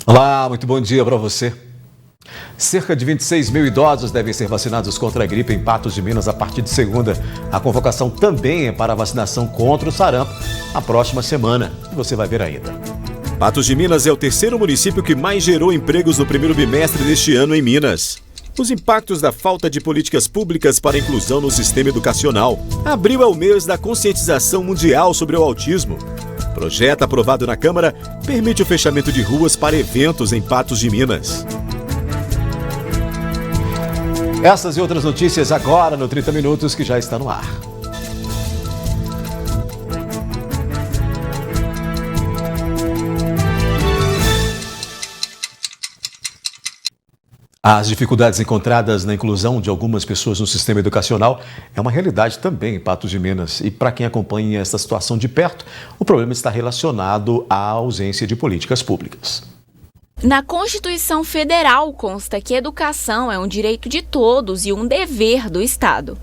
Olá, muito bom dia para você. Cerca de 26 mil idosos devem ser vacinados contra a gripe em Patos de Minas a partir de segunda. A convocação também é para a vacinação contra o sarampo na próxima semana. E você vai ver ainda. Patos de Minas é o terceiro município que mais gerou empregos no primeiro bimestre deste ano em Minas. Os impactos da falta de políticas públicas para a inclusão no sistema educacional. Abril é o mês da conscientização mundial sobre o autismo. Projeto aprovado na Câmara permite o fechamento de ruas para eventos em Patos de Minas. Essas e outras notícias agora no 30 Minutos, que já está no ar. As dificuldades encontradas na inclusão de algumas pessoas no sistema educacional é uma realidade também em Patos de Minas. E para quem acompanha essa situação de perto, o problema está relacionado à ausência de políticas públicas. Na Constituição Federal consta que educação é um direito de todos e um dever do Estado.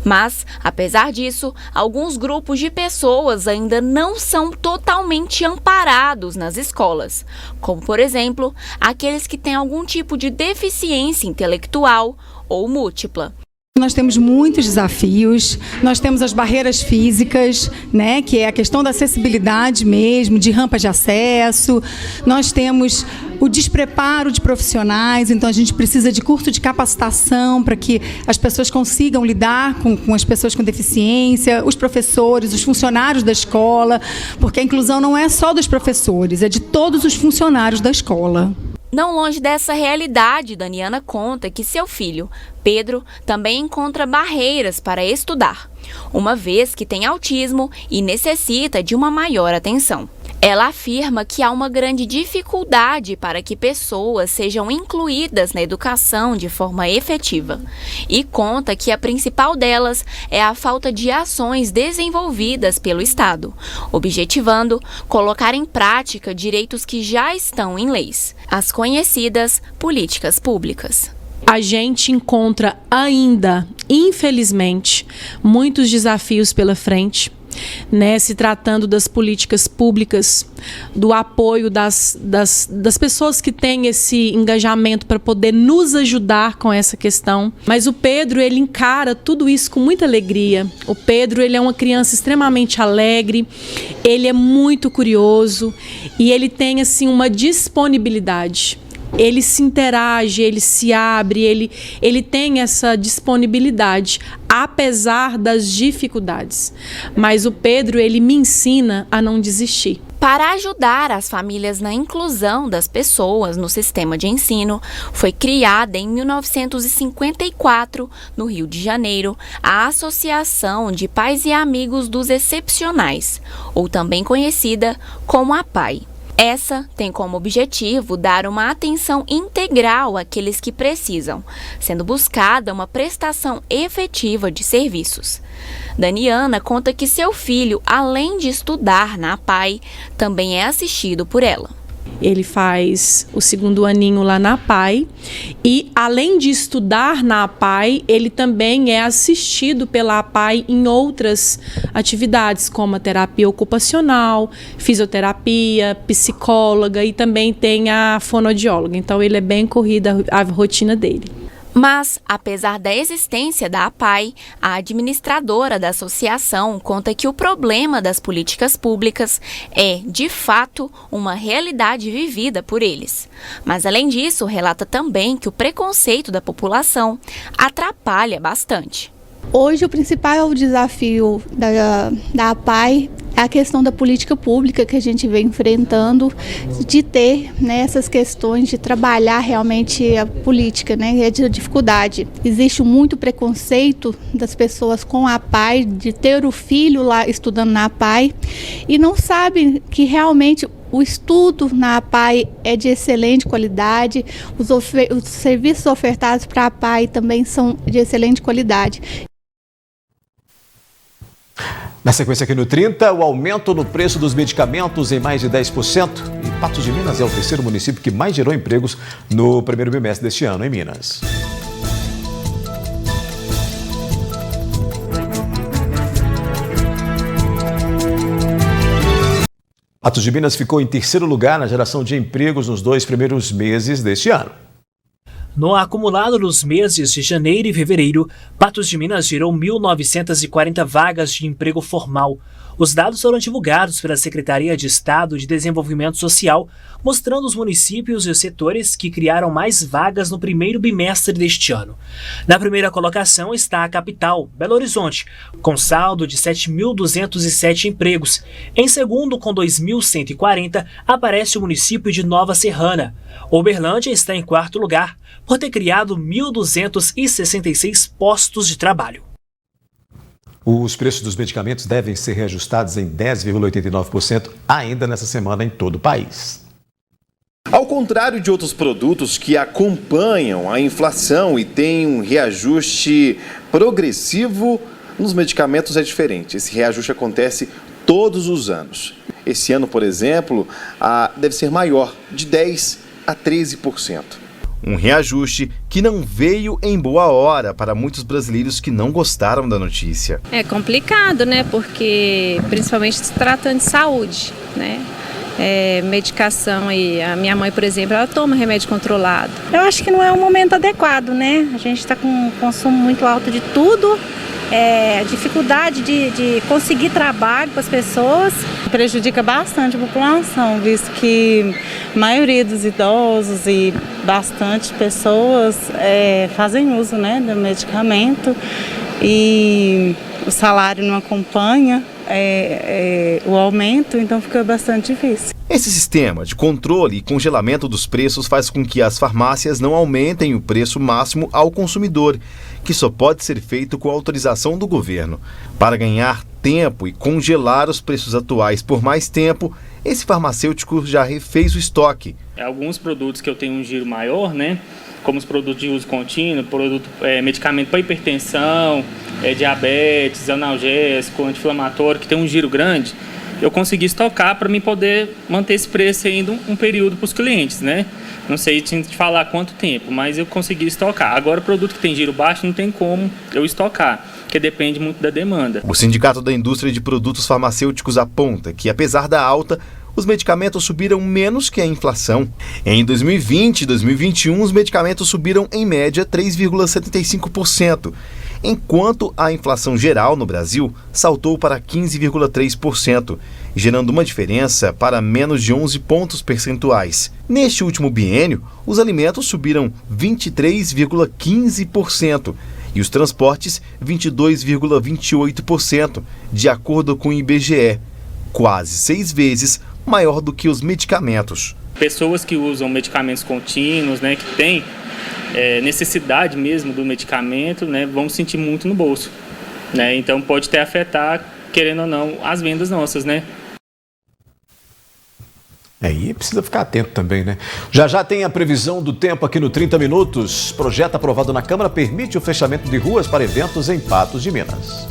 Mas, apesar disso, alguns grupos de pessoas ainda não são totalmente amparados nas escolas, como, por exemplo, aqueles que têm algum tipo de deficiência intelectual ou múltipla. Nós temos muitos desafios, nós temos as barreiras físicas, né, que é a questão da acessibilidade mesmo, de rampas de acesso, nós temos o despreparo de profissionais, então a gente precisa de curso de capacitação para que as pessoas consigam lidar com as pessoas com deficiência, os professores, os funcionários da escola, porque a inclusão não é só dos professores, é de todos os funcionários da escola. Não longe dessa realidade, Daniana conta que seu filho, Pedro, também encontra barreiras para estudar, uma vez que tem autismo e necessita de uma maior atenção. Ela afirma que há uma grande dificuldade para que pessoas sejam incluídas na educação de forma efetiva e conta que a principal delas é a falta de ações desenvolvidas pelo Estado, objetivando colocar em prática direitos que já estão em leis, as conhecidas políticas públicas. A gente encontra ainda, infelizmente, muitos desafios pela frente. Se tratando das políticas públicas, do apoio das pessoas que têm esse engajamento para poder nos ajudar com essa questão. Mas o Pedro, ele encara tudo isso com muita alegria. O Pedro, ele é uma criança extremamente alegre, ele é muito curioso e ele tem assim uma disponibilidade. Ele se interage, ele se abre, ele tem essa disponibilidade, apesar das dificuldades. Mas o Pedro, ele me ensina a não desistir. Para ajudar as famílias na inclusão das pessoas no sistema de ensino, foi criada em 1954, no Rio de Janeiro, a Associação de Pais e Amigos dos Excepcionais, ou também conhecida como APAE. Essa tem como objetivo dar uma atenção integral àqueles que precisam, sendo buscada uma prestação efetiva de serviços. Daniana conta que seu filho, além de estudar na APAE, também é assistido por ela. Ele faz o segundo aninho lá na APAE e, além de estudar na APAE, ele também é assistido pela APAE em outras atividades, como a terapia ocupacional, fisioterapia, psicóloga e também tem a fonoaudióloga. Então, ele é bem corrida a rotina dele. Mas, apesar da existência da APAE, a administradora da associação conta que o problema das políticas públicas é, de fato, uma realidade vivida por eles. Mas, além disso, relata também que o preconceito da população atrapalha bastante. Hoje, o principal desafio da APAE é a questão da política pública que a gente vem enfrentando, de ter essas questões de trabalhar realmente a política, é de dificuldade. Existe muito preconceito das pessoas com a APAE, de ter o filho lá estudando na APAE e não sabem que realmente o estudo na APAE é de excelente qualidade, os serviços ofertados para a APAE também são de excelente qualidade. Na sequência aqui no 30, o aumento no preço dos medicamentos em mais de 10%. E Patos de Minas é o terceiro município que mais gerou empregos no primeiro bimestre deste ano em Minas. Patos de Minas ficou em terceiro lugar na geração de empregos nos 2 primeiros meses deste ano. No acumulado dos meses de janeiro e fevereiro, Patos de Minas gerou 1.940 vagas de emprego formal. Os dados foram divulgados pela Secretaria de Estado de Desenvolvimento Social, mostrando os municípios e os setores que criaram mais vagas no primeiro bimestre deste ano. Na primeira colocação está a capital, Belo Horizonte, com saldo de 7.207 empregos. Em segundo, com 2.140, aparece o município de Nova Serrana. Uberlândia está em quarto lugar, por ter criado 1.266 postos de trabalho. Os preços dos medicamentos devem ser reajustados em 10,89% ainda nessa semana em todo o país. Ao contrário de outros produtos que acompanham a inflação e têm um reajuste progressivo, nos medicamentos é diferente. Esse reajuste acontece todos os anos. Esse ano, por exemplo, deve ser maior, de 10% a 13%. Um reajuste que não veio em boa hora para muitos brasileiros que não gostaram da notícia. É complicado, né? Porque principalmente se tratando de saúde, né? Medicação e a minha mãe, por exemplo, ela toma remédio controlado. Eu acho que não é um momento adequado, né? A gente está com um consumo muito alto de tudo. Dificuldade de conseguir trabalho para as pessoas. Prejudica bastante a população, visto que a maioria dos idosos e bastante pessoas fazem uso, né, do medicamento e o salário não acompanha o aumento, então fica bastante difícil. Esse sistema de controle e congelamento dos preços faz com que as farmácias não aumentem o preço máximo ao consumidor, que só pode ser feito com autorização do governo. Para ganhar tempo e congelar os preços atuais por mais tempo, esse farmacêutico já refez o estoque. Alguns produtos que eu tenho um giro maior, né? Como os produtos de uso contínuo, medicamento para hipertensão, diabetes, analgésico, anti-inflamatório, que tem um giro grande, eu consegui estocar para mim poder manter esse preço ainda um período para os clientes, né? Não sei te falar quanto tempo, mas eu consegui estocar. Agora, o produto que tem giro baixo não tem como eu estocar, porque depende muito da demanda. O Sindicato da Indústria de Produtos Farmacêuticos aponta que, apesar da alta, os medicamentos subiram menos que a inflação. Em 2020 e 2021, os medicamentos subiram em média 3,75%, enquanto a inflação geral no Brasil saltou para 15,3%, gerando uma diferença para menos de 11 pontos percentuais. Neste último biênio, os alimentos subiram 23,15% e os transportes 22,28%, de acordo com o IBGE, quase 6 vezes maior do que os medicamentos. Pessoas que usam medicamentos contínuos, né, que têm necessidade mesmo do medicamento, né, vão sentir muito no bolso, né? Então pode até afetar, querendo ou não, as vendas nossas, né? E precisa ficar atento também, né? Já tem a previsão do tempo aqui no 30 Minutos. Projeto aprovado na Câmara permite o fechamento de ruas para eventos em Patos de Minas.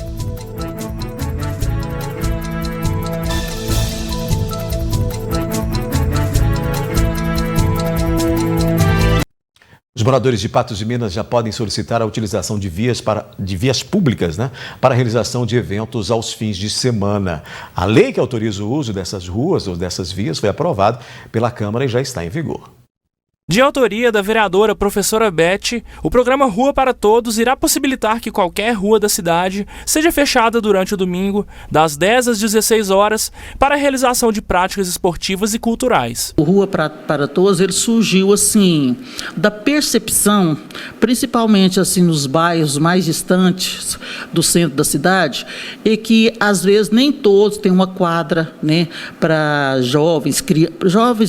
Os moradores de Patos de Minas já podem solicitar a utilização de vias públicas, né, para a realização de eventos aos fins de semana. A lei que autoriza o uso dessas ruas ou dessas vias foi aprovada pela Câmara e já está em vigor. De autoria da vereadora professora Beth, o programa Rua para Todos irá possibilitar que qualquer rua da cidade seja fechada durante o domingo, das 10 às 16 horas, para a realização de práticas esportivas e culturais. O Rua para Todos, ele surgiu assim, da percepção, principalmente assim nos bairros mais distantes do centro da cidade, e que às vezes nem todos têm uma quadra, né, para jovens,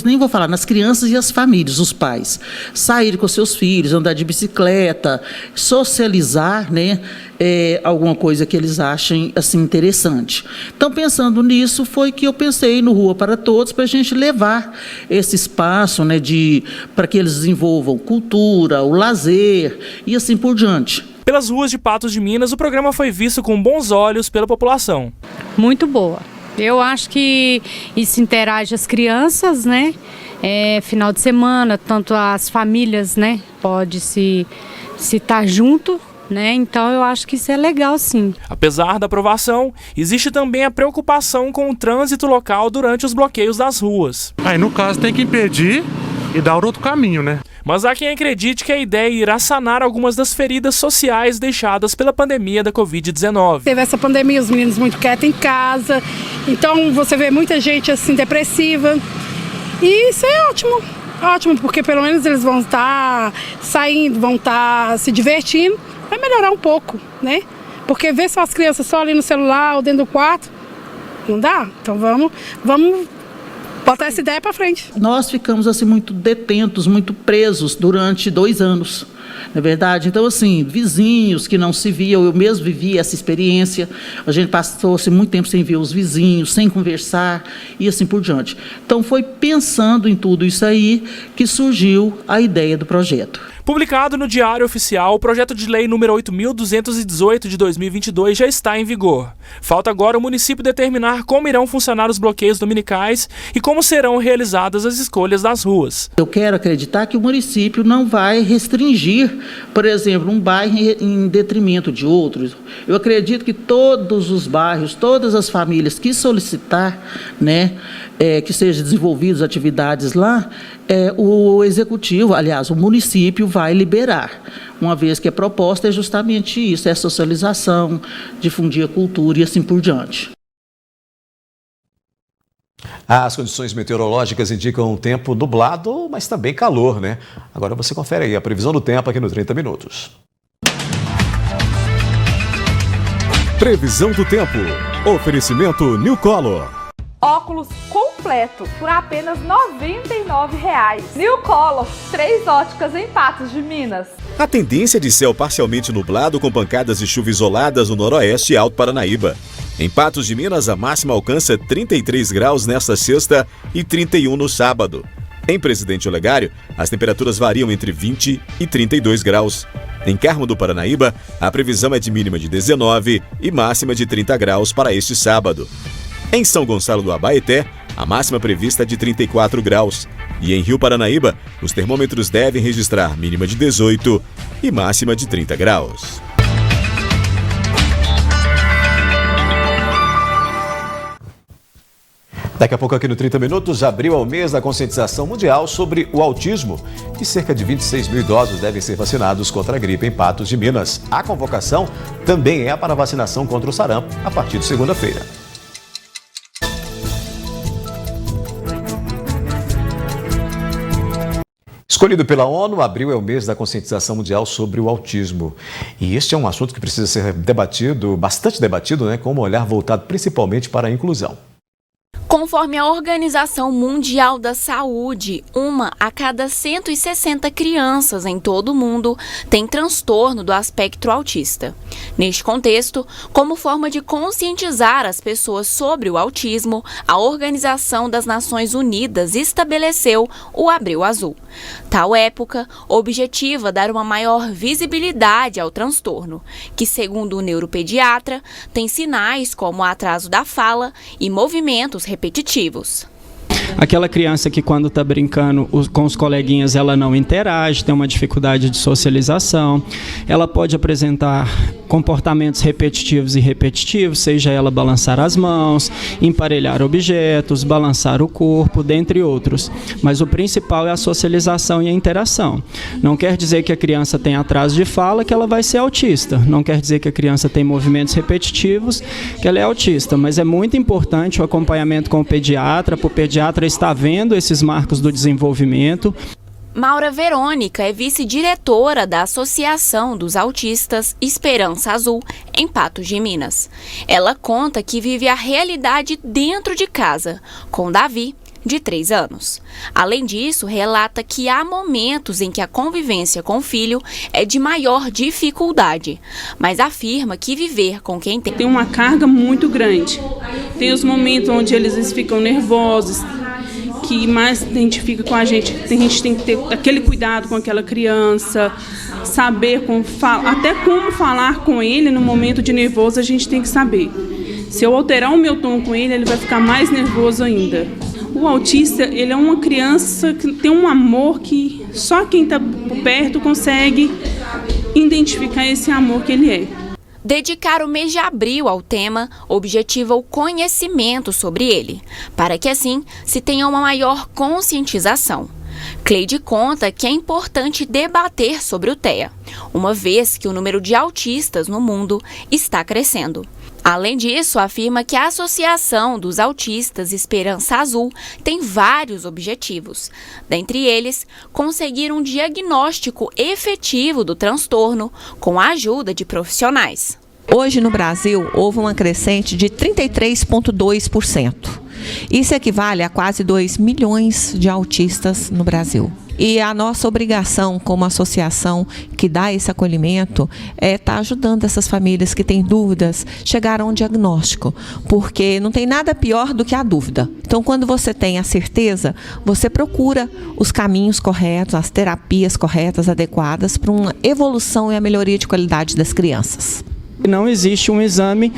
nem vou falar, nas crianças e as famílias, os pais. Sair com seus filhos, andar de bicicleta, socializar, né, alguma coisa que eles achem assim, interessante. Então, pensando nisso, foi que eu pensei no Rua para Todos, para a gente levar esse espaço, né, para que eles desenvolvam cultura, o lazer e assim por diante. Pelas ruas de Patos de Minas, o programa foi visto com bons olhos pela população. Muito boa. Eu acho que isso interage as crianças, né? Final de semana, tanto as famílias, né? Pode se estar junto, né? Então eu acho que isso é legal, sim. Apesar da aprovação, existe também a preocupação com o trânsito local durante os bloqueios das ruas. Aí no caso tem que impedir e dar outro caminho, né? Mas há quem acredite que a ideia irá sanar algumas das feridas sociais deixadas pela pandemia da Covid-19. Teve essa pandemia, os meninos muito quietos em casa, então você vê muita gente assim depressiva. E isso é ótimo, ótimo, porque pelo menos eles vão estar saindo, vão estar se divertindo, vai melhorar um pouco, né? Porque ver só as crianças só ali no celular ou dentro do quarto, não dá. Então vamos botar essa ideia para frente. Nós ficamos assim muito detentos, muito presos durante 2 anos, não é verdade? Então, assim, vizinhos que não se viam, eu mesmo vivi essa experiência, a gente passou assim, muito tempo sem ver os vizinhos, sem conversar e assim por diante. Então, foi pensando em tudo isso aí que surgiu a ideia do projeto. Publicado no Diário Oficial, o projeto de lei número 8.218 de 2022 já está em vigor. Falta agora o município determinar como irão funcionar os bloqueios dominicais e como serão realizadas as escolhas das ruas. Eu quero acreditar que o município não vai restringir, por exemplo, um bairro em detrimento de outros. Eu acredito que todos os bairros, todas as famílias que solicitar, né, que sejam desenvolvidas atividades lá, o executivo, aliás, o município vai liberar, uma vez que a proposta é justamente isso, é socialização, difundir a cultura e assim por diante. As condições meteorológicas indicam um tempo nublado, mas também calor, né? Agora você confere aí a previsão do tempo aqui no 30 Minutos. Previsão do tempo. Oferecimento New Color. Óculos completo por apenas R$ 99,00. New Color, 3 óticas em Patos de Minas. A tendência de céu parcialmente nublado com pancadas de chuva isoladas no noroeste e Alto Paranaíba. Em Patos de Minas, a máxima alcança 33 graus nesta sexta e 31 no sábado. Em Presidente Olegário, as temperaturas variam entre 20 e 32 graus. Em Carmo do Paranaíba, a previsão é de mínima de 19 e máxima de 30 graus para este sábado. Em São Gonçalo do Abaeté, a máxima prevista é de 34 graus. E em Rio Paranaíba, os termômetros devem registrar mínima de 18 e máxima de 30 graus. Daqui a pouco aqui no 30 Minutos, abril é o mês da conscientização mundial sobre o autismo e cerca de 26 mil idosos devem ser vacinados contra a gripe em Patos de Minas. A convocação também é para a vacinação contra o sarampo a partir de segunda-feira. Escolhido pela ONU, abril é o mês da conscientização mundial sobre o autismo. E este é um assunto que precisa ser debatido, bastante debatido, né, com um olhar voltado principalmente para a inclusão. Conforme a Organização Mundial da Saúde, 1 a cada 160 crianças em todo o mundo tem transtorno do espectro autista. Neste contexto, como forma de conscientizar as pessoas sobre o autismo, a Organização das Nações Unidas estabeleceu o Abril Azul. Tal época objetiva dar uma maior visibilidade ao transtorno, que, segundo o neuropediatra, tem sinais como atraso da fala e movimentos repetitivos. Aquela criança que quando está brincando com os coleguinhas ela não interage, tem uma dificuldade de socialização, ela pode apresentar comportamentos repetitivos e repetitivos, seja ela balançar as mãos, emparelhar objetos, balançar o corpo, dentre outros. Mas o principal é a socialização e a interação. Não quer dizer que a criança tem atraso de fala que ela vai ser autista, não quer dizer que a criança tem movimentos repetitivos que ela é autista, mas é muito importante o acompanhamento com o pediatra, para o pediatra estar vendo esses marcos do desenvolvimento. Maura Verônica é vice-diretora da Associação dos Autistas Esperança Azul, em Patos de Minas. Ela conta que vive a realidade dentro de casa, com Davi, de 3 anos. Além disso, relata que há momentos em que a convivência com o filho é de maior dificuldade, mas afirma que viver com quem tem uma carga muito grande. Tem os momentos onde eles ficam nervosos, que mais identifica com a gente tem que ter aquele cuidado com aquela criança, saber até como falar com ele no momento de nervoso, a gente tem que saber. Se eu alterar o meu tom com ele, ele vai ficar mais nervoso ainda. O autista, ele é uma criança que tem um amor que só quem está por perto consegue identificar esse amor que ele é. Dedicar o mês de abril ao tema objetiva o conhecimento sobre ele, para que assim se tenha uma maior conscientização. Cleide conta que é importante debater sobre o TEA, uma vez que o número de autistas no mundo está crescendo. Além disso, afirma que a Associação dos Autistas Esperança Azul tem vários objetivos. Dentre eles, conseguir um diagnóstico efetivo do transtorno com a ajuda de profissionais. Hoje no Brasil houve uma crescente de 33,2%. Isso equivale a quase 2 milhões de autistas no Brasil. E a nossa obrigação como associação que dá esse acolhimento é estar ajudando essas famílias que têm dúvidas, chegar a um diagnóstico, porque não tem nada pior do que a dúvida. Então, quando você tem a certeza, você procura os caminhos corretos, as terapias corretas, adequadas para uma evolução e a melhoria de qualidade das crianças. Não existe um exame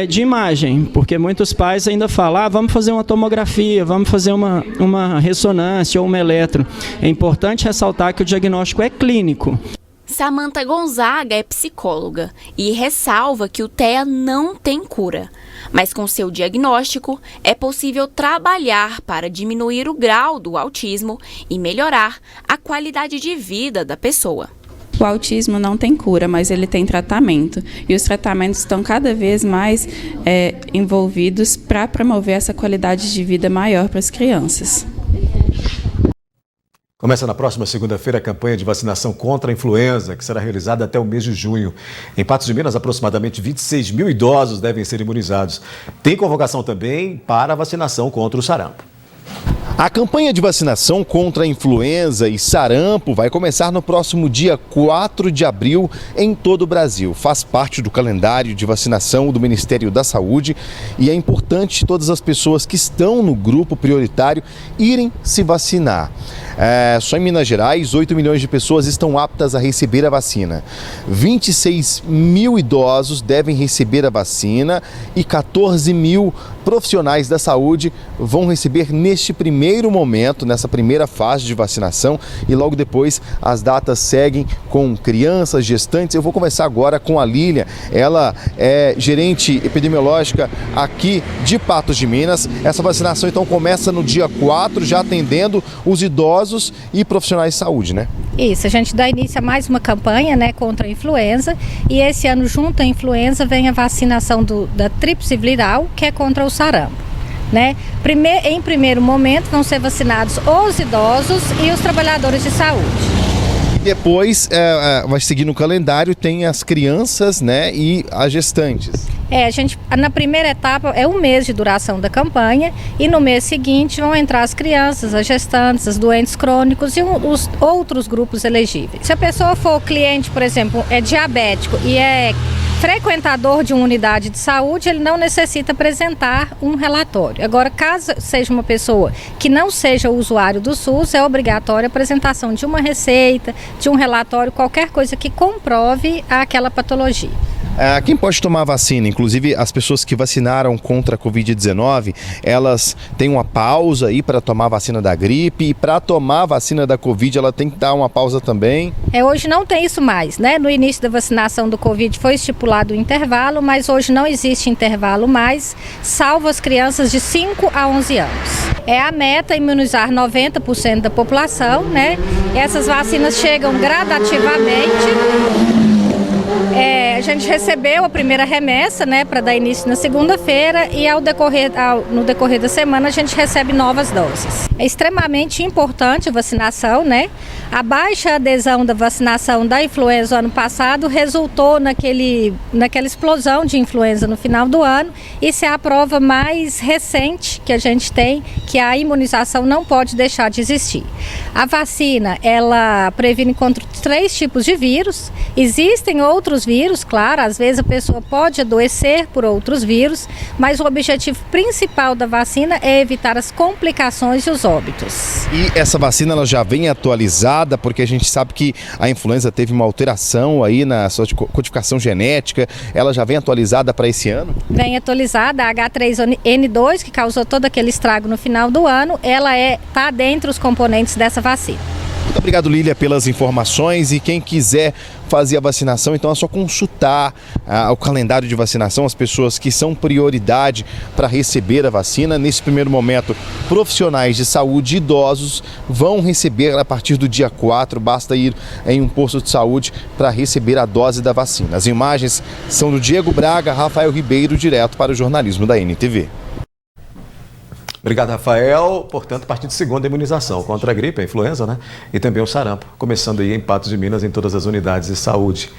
de imagem, porque muitos pais ainda falam, vamos fazer uma tomografia, vamos fazer uma ressonância ou uma eletro. É importante ressaltar que o diagnóstico é clínico. Samantha Gonzaga é psicóloga e ressalva que o TEA não tem cura, mas com seu diagnóstico é possível trabalhar para diminuir o grau do autismo e melhorar a qualidade de vida da pessoa. O autismo não tem cura, mas ele tem tratamento. E os tratamentos estão cada vez mais envolvidos para promover essa qualidade de vida maior para as crianças. Começa na próxima segunda-feira a campanha de vacinação contra a influenza, que será realizada até o mês de junho. Em Patos de Minas, aproximadamente 26 mil idosos devem ser imunizados. Tem convocação também para a vacinação contra o sarampo. A campanha de vacinação contra a influenza e sarampo vai começar no próximo dia 4 de abril em todo o Brasil. Faz parte do calendário de vacinação do Ministério da Saúde e é importante todas as pessoas que estão no grupo prioritário irem se vacinar. Só em Minas Gerais, 8 milhões de pessoas estão aptas a receber a vacina. 26 mil idosos devem receber a vacina e 14 mil profissionais da saúde vão receber neste primeiro momento, nessa primeira fase de vacinação, e logo depois as datas seguem com crianças, gestantes. Eu vou conversar agora com a Lília, ela é gerente epidemiológica aqui de Patos de Minas. Essa vacinação então começa no dia 4, já atendendo os idosos e profissionais de saúde, né? Isso, a gente dá início a mais uma campanha, né, contra a influenza, e esse ano junto à influenza vem a vacinação da tríplice viral, que é contra o sarampo, né? Em primeiro momento vão ser vacinados os idosos e os trabalhadores de saúde. Depois vai seguir no calendário, tem as crianças, né, e as gestantes. A gente, na primeira etapa é um mês de duração da campanha e no mês seguinte vão entrar as crianças, as gestantes, os doentes crônicos e os outros grupos elegíveis. Se a pessoa for cliente, por exemplo, é diabético e é frequentador de uma unidade de saúde, ele não necessita apresentar um relatório. Agora, caso seja uma pessoa que não seja usuário do SUS, é obrigatória a apresentação de uma receita, de um relatório, qualquer coisa que comprove aquela patologia. Quem pode tomar vacina? Inclusive as pessoas que vacinaram contra a Covid-19, elas têm uma pausa aí para tomar a vacina da gripe, e para tomar a vacina da Covid ela tem que dar uma pausa também? Hoje não tem isso mais, né? No início da vacinação do Covid foi estipulado o intervalo, mas hoje não existe intervalo mais, salvo as crianças de 5 a 11 anos. A meta é imunizar 90% da população, né? Essas vacinas chegam gradativamente. A gente recebeu a primeira remessa, né, para dar início na segunda-feira, e no decorrer da semana a gente recebe novas doses. É extremamente importante a vacinação, né? A baixa adesão da vacinação da influenza ano passado resultou naquela explosão de influenza no final do ano. Isso é a prova mais recente que a gente tem, que a imunização não pode deixar de existir. A vacina, ela previne contra 3 tipos de vírus. Existem outros vírus, claro, às vezes a pessoa pode adoecer por outros vírus, mas o objetivo principal da vacina é evitar as complicações e os óbitos. E essa vacina ela já vem atualizada, porque a gente sabe que a influenza teve uma alteração aí na sua codificação genética, ela já vem atualizada para esse ano? Vem atualizada, a H3N2, que causou todo aquele estrago no final do ano, ela está dentre os componentes dessa vacina. Muito obrigado, Lília, pelas informações, e quem quiser fazer a vacinação, então é só consultar o calendário de vacinação, as pessoas que são prioridade para receber a vacina. Nesse primeiro momento, profissionais de saúde idosos vão receber a partir do dia 4, basta ir em um posto de saúde para receber a dose da vacina. As imagens são do Diego Braga, Rafael Ribeiro, direto para o jornalismo da NTV. Obrigado, Rafael. Portanto, a partir de segunda, imunização contra a gripe, a influenza, né? E também o sarampo, começando aí em Patos de Minas, em todas as unidades de saúde.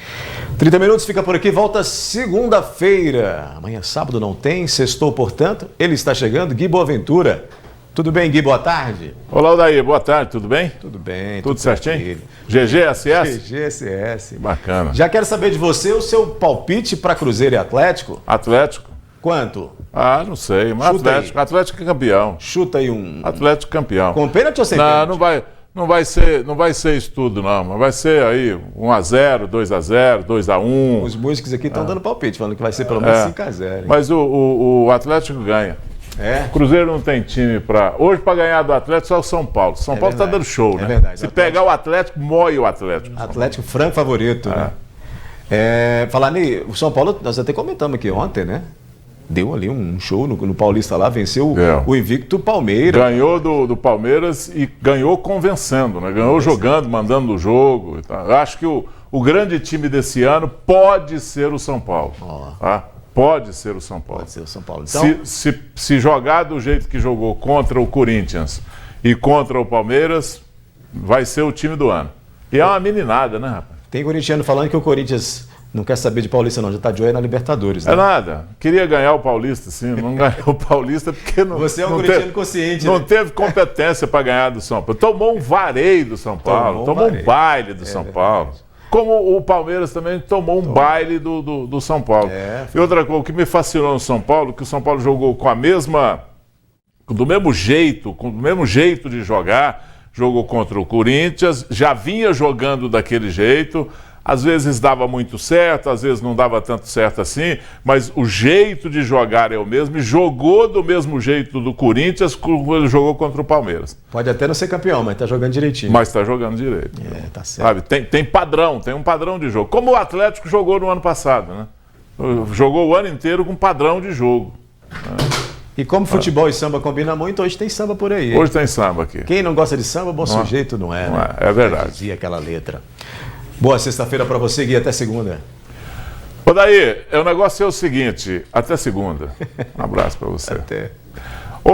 30 minutos, fica por aqui, volta segunda-feira. Amanhã, sábado, não tem, sextou, portanto. Ele está chegando, Gui Boaventura. Tudo bem, Gui? Boa tarde. Olá, Odair. Boa tarde, tudo bem? Tudo bem. Tudo certinho? GGSS? GGSS. Bacana. Já quero saber de você o seu palpite para Cruzeiro e Atlético. Atlético? Quanto? Ah, não sei, mas Atlético é campeão. Chuta aí um... Atlético campeão. Com pênalti ou sem pênalti? Não vai ser isso tudo, não. Mas vai ser aí 1-0, 2-0, 2-1. Os músicos aqui estão dando palpite, falando que vai ser pelo menos 5-0. Mas o Atlético ganha. O Cruzeiro não tem time para... Hoje, para ganhar do Atlético, só o São Paulo. São Paulo está dando show, né? É verdade. Se pegar o Atlético, moe o Atlético. Atlético franco favorito, né? Falar o São Paulo, nós até comentamos aqui ontem, né? Deu ali um show no Paulista lá, venceu o invicto Palmeiras. Ganhou do Palmeiras e ganhou convencendo, né? Ganhou jogando, mandando o jogo. Eu acho que o grande time desse ano pode ser o São Paulo. Tá? Pode ser o São Paulo. Pode ser o São Paulo. Então... Se jogar do jeito que jogou contra o Corinthians e contra o Palmeiras, vai ser o time do ano. E é uma meninada, né, rapaz? Tem corintiano falando que o Corinthians não quer saber de Paulista, não. Já está de olho na Libertadores, né? É nada. Queria ganhar o Paulista, sim. Não ganhou o Paulista porque não... Você é um corintiano consciente, Não teve competência para ganhar do São Paulo. Tomou um vareio do São Paulo. Tomou um baile do São Paulo. Como o Palmeiras também tomou um baile do São Paulo. E outra coisa, o que me fascinou no São Paulo, que o São Paulo jogou com do mesmo jeito de jogar, jogou contra o Corinthians, já vinha jogando daquele jeito, às vezes dava muito certo, às vezes não dava tanto certo assim, mas o jeito de jogar é o mesmo, e jogou do mesmo jeito do Corinthians quando ele jogou contra o Palmeiras. Pode até não ser campeão, mas está jogando direitinho. Mas está jogando direito. Tá certo. Sabe? Tem padrão, tem um padrão de jogo. Como o Atlético jogou no ano passado, né? Jogou o ano inteiro com padrão de jogo. E como futebol e samba combinam muito, hoje tem samba por aí. Hoje tem samba aqui. Quem não gosta de samba, bom sujeito não é, né? É verdade. Dizia aquela letra. Boa sexta-feira para você, Gui. Até segunda. Odair, o negócio é o seguinte. Até segunda. Um abraço para você. Até.